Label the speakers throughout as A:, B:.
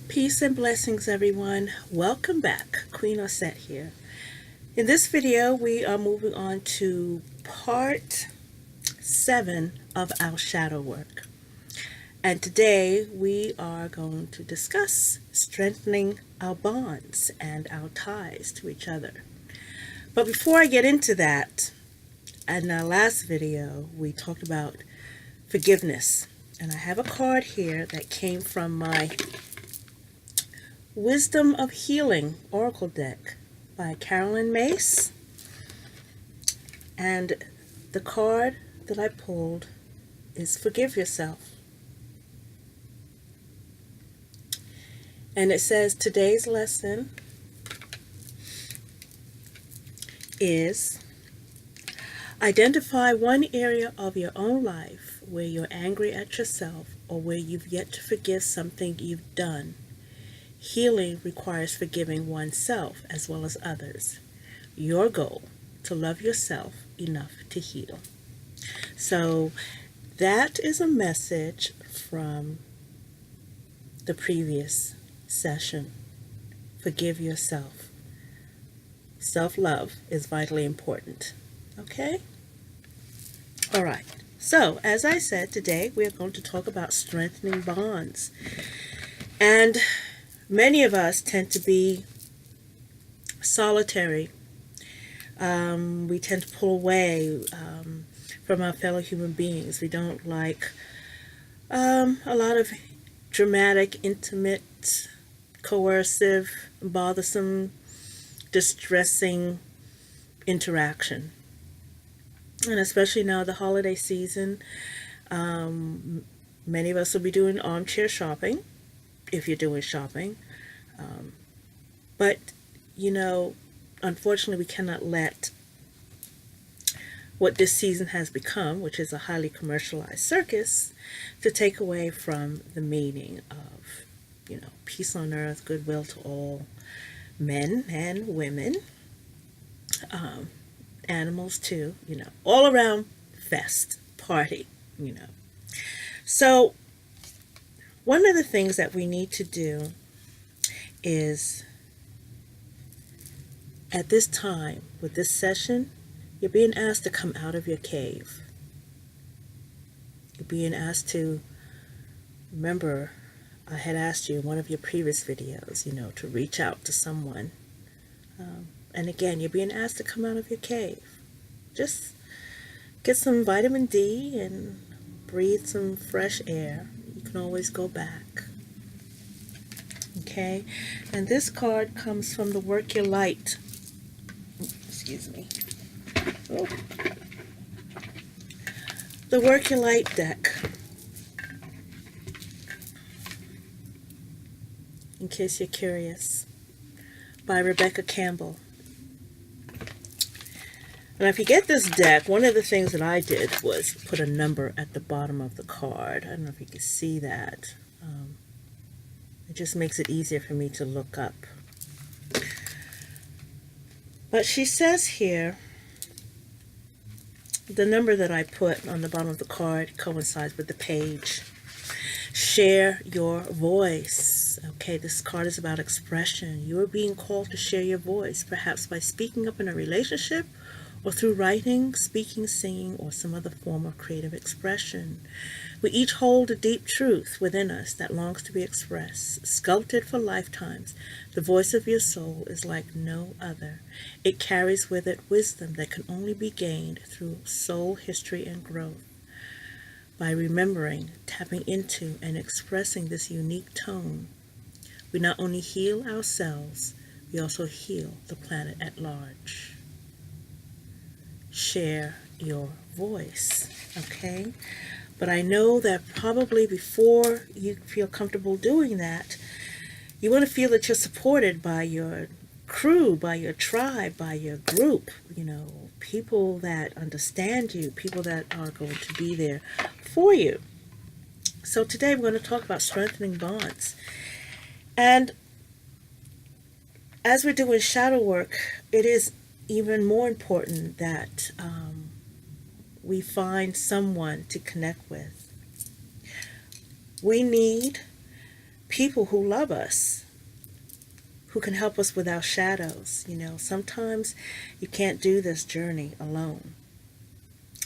A: Peace and blessings, everyone. Welcome back. Queen Osset here. In this video, we are moving on to part 7 of our shadow work. And today we are going to discuss strengthening our bonds and our ties to each other. But before I get into that, in our last video, we talked about forgiveness. And I have a card here that came from my Wisdom of Healing Oracle deck by Carolyn Mace. And the card that I pulled is Forgive Yourself. And it says today's lesson is identify one area of your own life where you're angry at yourself or where you've yet to forgive something you've done. Healing requires forgiving oneself as well as others. Your goal, to love yourself enough to heal. So that is a message from the previous session. Forgive yourself. Self-love is vitally important. Okay? All right. So, as I said, today we are going to talk about strengthening bonds. And many of us tend to be solitary. We tend to pull away from our fellow human beings. We don't like a lot of dramatic, intimate, coercive, bothersome, distressing interaction. And especially now, the holiday season, many of us will be doing armchair shopping, if you're doing shopping. But, unfortunately, we cannot let what this season has become, which is a highly commercialized circus, to take away from the meaning of, peace on earth, goodwill to all, men and women, animals too, all around fest, party, So, one of the things that we need to do is, at this time, with this session, you're being asked to come out of your cave. You're being asked to, remember, I had asked you in one of your previous videos, to reach out to someone. And again, you're being asked to come out of your cave. Just get some vitamin D and breathe some fresh air. You can always go back. Okay? And this card comes from the Work Your Light. Excuse me. Oh. The Work Your Light deck. In case you're curious. By Rebecca Campbell. And if you get this deck, one of the things that I did was put a number at the bottom of the card. I don't know if you can see that. It just makes it easier for me to look up. But she says here, the number that I put on the bottom of the card coincides with the page. Share your voice. Okay, this card is about expression. You are being called to share your voice, perhaps by speaking up in a relationship or through writing, speaking, singing, or some other form of creative expression. We each hold a deep truth within us that longs to be expressed, sculpted for lifetimes. The voice of your soul is like no other. It carries with it wisdom that can only be gained through soul history and growth. By remembering, tapping into, and expressing this unique tone, we not only heal ourselves, we also heal the planet at large. Share your voice, okay? But I know that probably before you feel comfortable doing that, you want to feel that you're supported by your crew, by your tribe, by your group, people that understand you, people that are going to be there for you. So today we're going to talk about strengthening bonds. And as we're doing shadow work, it is even more important that we find someone to connect with. We need people who love us, who can help us with our shadows. You know, sometimes you can't do this journey alone.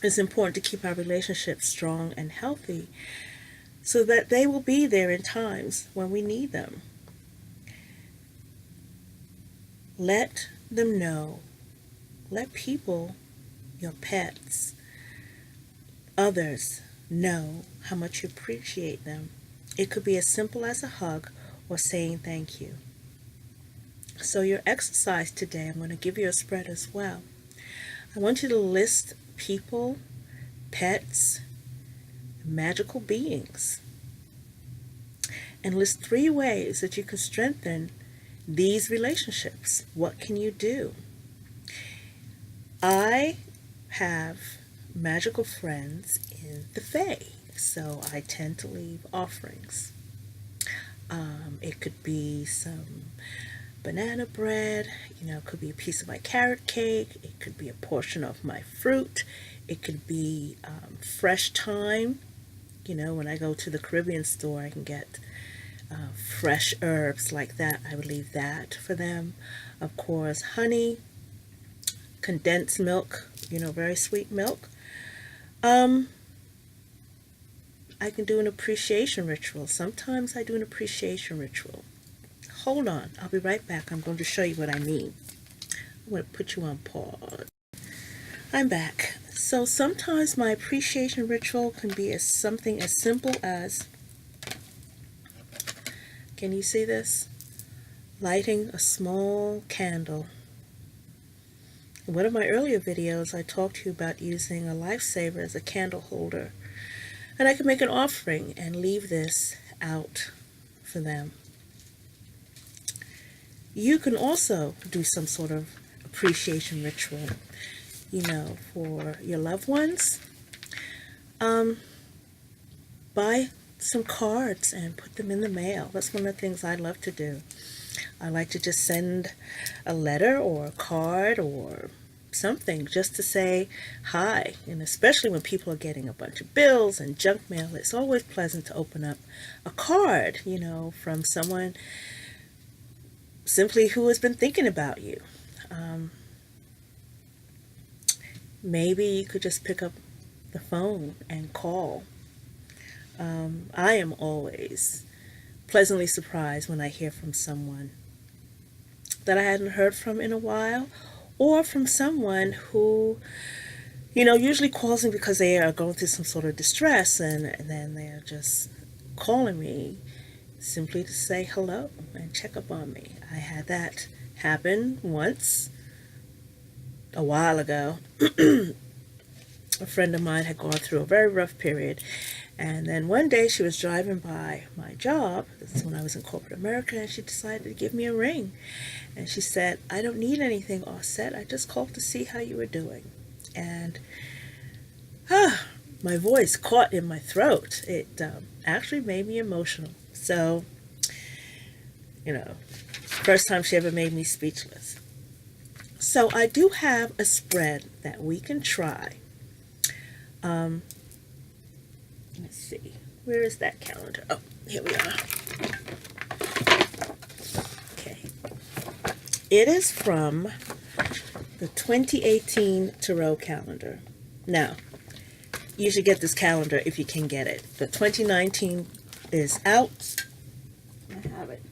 A: It's important to keep our relationships strong and healthy so that they will be there in times when we need them. Let them know. Let people, your pets, others know how much you appreciate them. It could be as simple as a hug or saying thank you. So your exercise today, I'm going to give you a spread as well. I want you to list people, pets, magical beings, and list 3 ways that you can strengthen these relationships. What can you do? I have magical friends in the Fae, so I tend to leave offerings. It could be some banana bread, it could be a piece of my carrot cake, it could be a portion of my fruit, it could be fresh thyme. When I go to the Caribbean store, I can get fresh herbs like that. I would leave that for them. Of course, honey, condensed milk, very sweet milk. I can do an appreciation ritual. Sometimes I do an appreciation ritual. Hold on, I'll be right back. I'm going to show you what I mean. I'm going to put you on pause. I'm back. So sometimes my appreciation ritual can be something as simple as, can you see this? Lighting a small candle. In one of my earlier videos, I talked to you about using a lifesaver as a candle holder. And I can make an offering and leave this out for them. You can also do some sort of appreciation ritual, for your loved ones. Buy some cards and put them in the mail. That's one of the things I love to do. I like to just send a letter or a card or something just to say hi. And especially when people are getting a bunch of bills and junk mail, it's always pleasant to open up a card, from someone simply who has been thinking about you. Maybe you could just pick up the phone and call. I am always pleasantly surprised when I hear from someone that I hadn't heard from in a while, or from someone who, usually calls me because they are going through some sort of distress, and then they're just calling me simply to say hello and check up on me. I had that happen once a while ago. A friend of mine had gone through a very rough period, and then one day she was driving by my job. This is when I was in corporate America, and she decided to give me a ring. And she said, "I don't need anything offset. I just called to see how you were doing." And my voice caught in my throat. It actually made me emotional. So, first time she ever made me speechless. So I do have a spread that we can try. Let's see. Where is that calendar? Oh, here we are. Okay. It is from the 2018 Tarot calendar. Now, you should get this calendar if you can get it. The 2019 is out. I have it.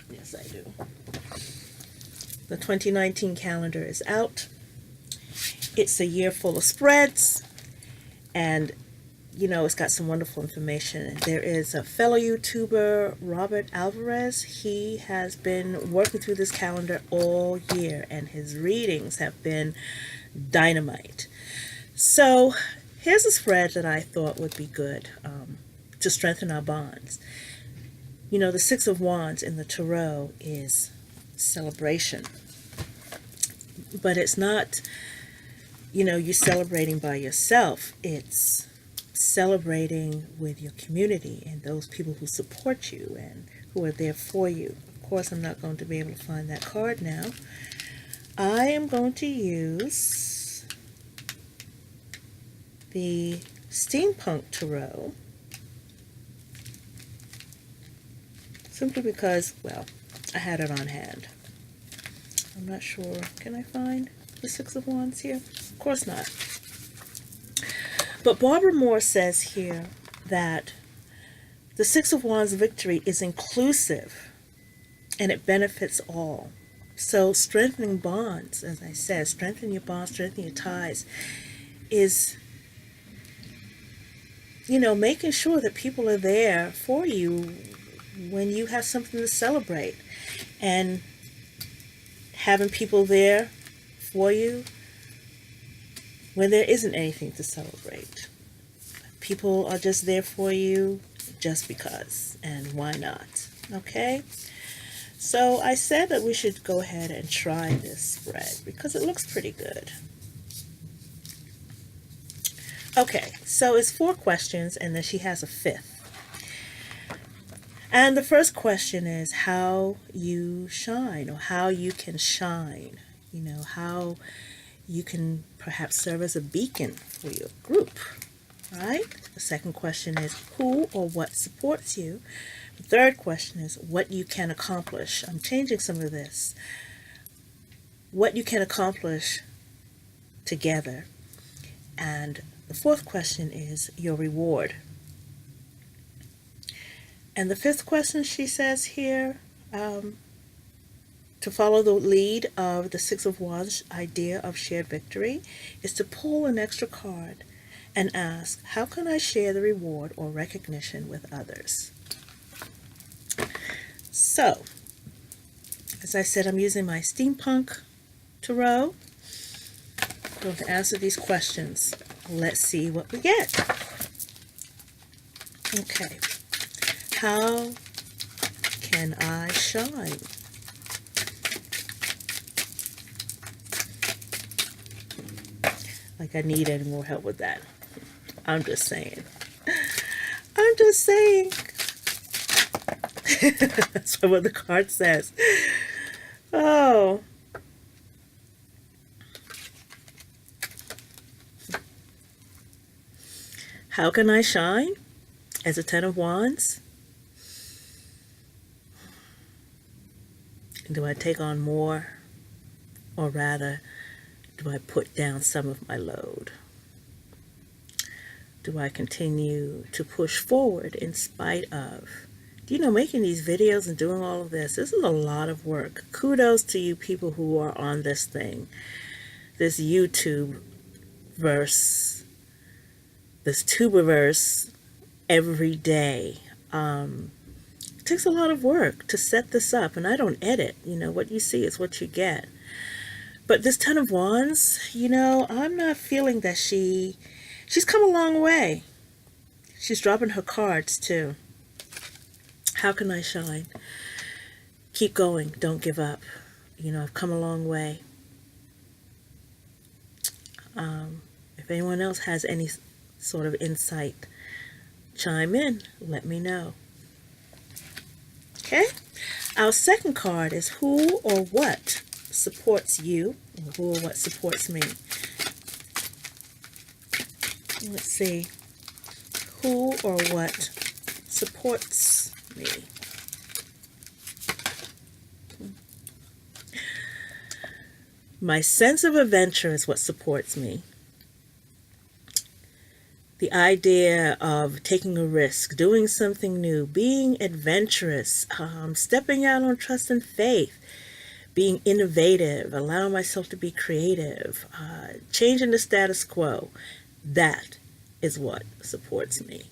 A: Yes, I do. The 2019 calendar is out. It's a year full of spreads, and it's got some wonderful information. There is a fellow YouTuber, Robert Alvarez. He has been working through this calendar all year, and his readings have been dynamite. So here's a spread that I thought would be good to strengthen our bonds. The Six of Wands in the Tarot is celebration. But it's not, you celebrating by yourself. It's celebrating with your community and those people who support you and who are there for you. Of course, I'm not going to be able to find that card now. I am going to use the Steampunk Tarot. simply because, well, I had it on hand. I'm not sure. Can I find the Six of Wands here? Of course not. But Barbara Moore says here that the Six of Wands victory is inclusive and it benefits all. So strengthening bonds, as I said, strengthening your bonds, strengthening your ties is, making sure that people are there for you when you have something to celebrate, and having people there for you when there isn't anything to celebrate. People are just there for you just because, and why not? Okay? So I said that we should go ahead and try this spread because it looks pretty good. Okay, so it's 4 questions and then she has a 5th. And the first question is how you shine, or how you can shine. How you can perhaps serve as a beacon for your group, right? The second question is who or what supports you. The third question is what you can accomplish. I'm changing some of this. What you can accomplish together. And the fourth question is your reward. And the 5th question, she says here, to follow the lead of the Six of Wands idea of shared victory, is to pull an extra card and ask, how can I share the reward or recognition with others? So, as I said, I'm using my Steampunk Tarot. I'm going to answer these questions. Let's see what we get. Okay. How can I shine? Like I need any more help with that. I'm just saying. I'm just saying. That's what the card says. Oh. How can I shine? As a 10 of Wands. Do I take on more? Or rather, do I put down some of my load? Do I continue to push forward in spite of? Making these videos and doing all of this is a lot of work. Kudos to you people who are on this thing. This YouTube verse, this tuberverse every day. It takes a lot of work to set this up, and I don't edit. What you see is what you get. But this 10 of Wands, I'm not feeling that she's come a long way. She's dropping her cards too. How can I shine? Keep going. Don't give up. I've come a long way. If anyone else has any sort of insight, chime in. Let me know. Okay? Our second card is who or what supports you, or who or what supports me. Let's see. Who or what supports me? My sense of adventure is what supports me. The idea of taking a risk, doing something new, being adventurous, stepping out on trust and faith, being innovative, allowing myself to be creative, changing the status quo. That is what supports me.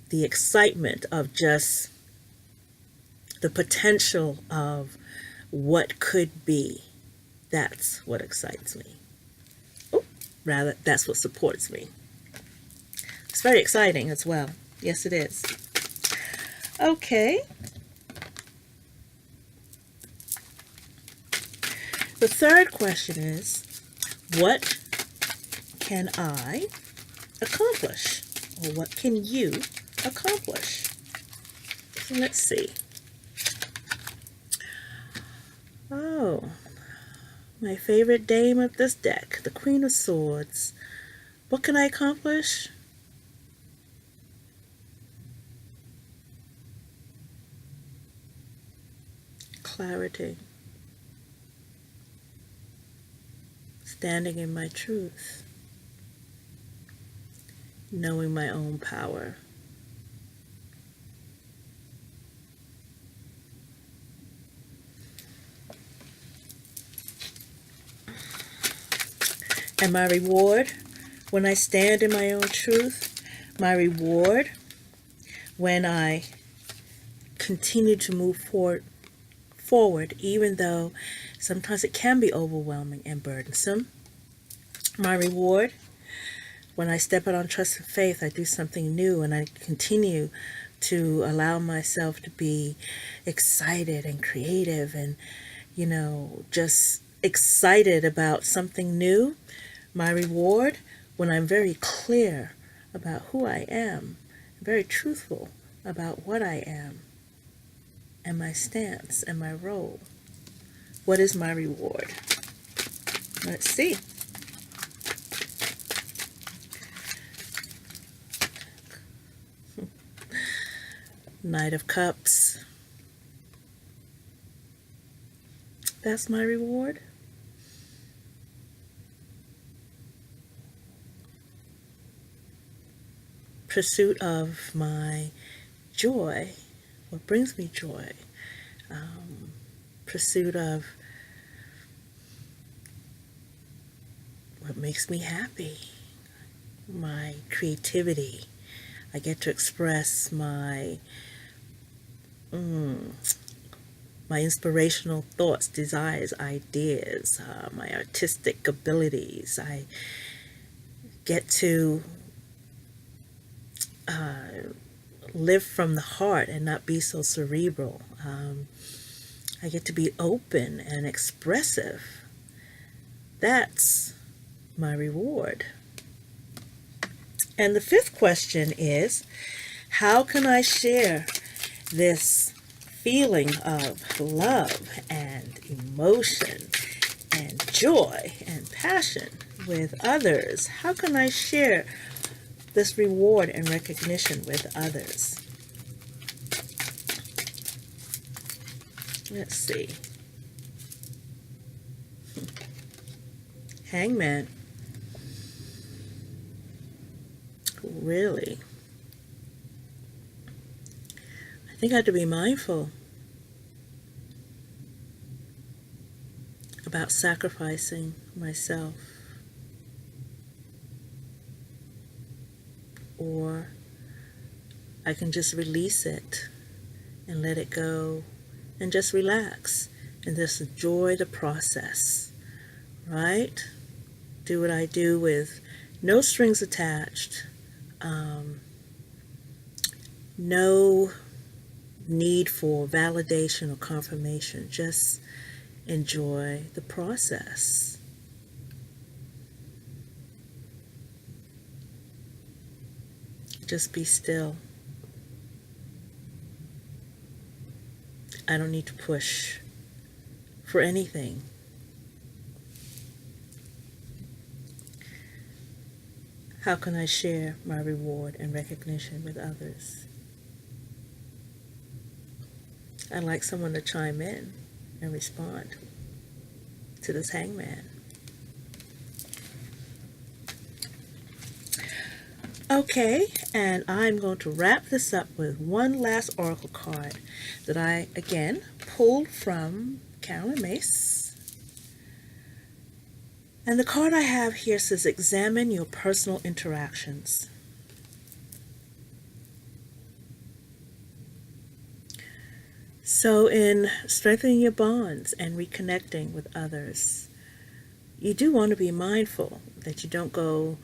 A: The excitement of just the potential of what could be. That's what excites me. Rather, that's what supports me. It's very exciting as well. Yes, it is. Okay. The third question is, what can I accomplish? Or what can you accomplish? So let's see. Oh, my favorite dame of this deck, the Queen of Swords. What can I accomplish? clarity, standing in my truth, knowing my own power. And my reward when I stand in my own truth, my reward when I continue to move forward, even though sometimes it can be overwhelming and burdensome. My reward when I step out on trust and faith, I do something new and I continue to allow myself to be excited and creative and, just excited about something new. My reward when I'm very clear about who I am, very truthful about what I am and my stance and my role. What is my reward? Let's see. Knight of Cups. That's my reward. Pursuit of my joy, what brings me joy. Pursuit of what makes me happy. My creativity. I get to express my inspirational thoughts, desires, ideas, my artistic abilities. I get to live from the heart and not be so cerebral. I get to be open and expressive. That's my reward. And the fifth question is, how can I share this feeling of love and emotion and joy and passion with others? How can I share this reward and recognition with others? Let's see. Hangman. Really? I think I have to be mindful about sacrificing myself, or I can just release it and let it go and just relax and just enjoy the process, right? Do what I do with no strings attached, no need for validation or confirmation. Just enjoy the process. Just be still. I don't need to push for anything. How can I share my reward and recognition with others? I'd like someone to chime in and respond to this hangman. Okay, and I'm going to wrap this up with one last oracle card that I, again, pulled from Carolyn Mace. And the card I have here says, examine your personal interactions. So in strengthening your bonds and reconnecting with others, you do want to be mindful that you don't go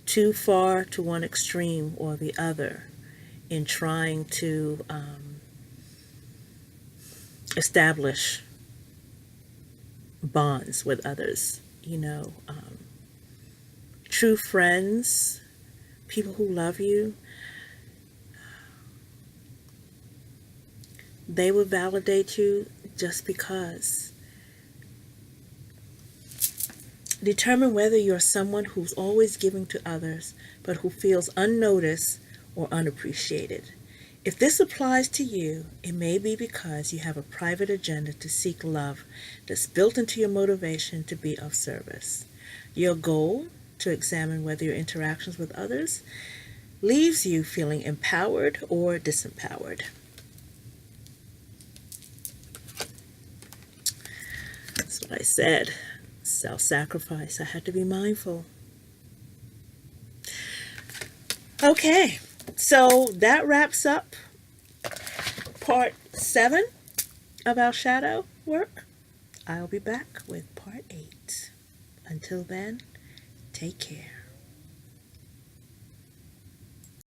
A: too far to one extreme or the other in trying to establish bonds with others. True friends, people who love you, they will validate you just because. Determine whether you're someone who's always giving to others, but who feels unnoticed or unappreciated. If this applies to you, it may be because you have a private agenda to seek love that's built into your motivation to be of service. Your goal, to examine whether your interactions with others leaves you feeling empowered or disempowered. That's what I said. Self-sacrifice. I had to be mindful. Okay, so that wraps up part 7 of our shadow work. I'll be back with part 8. Until then, take care.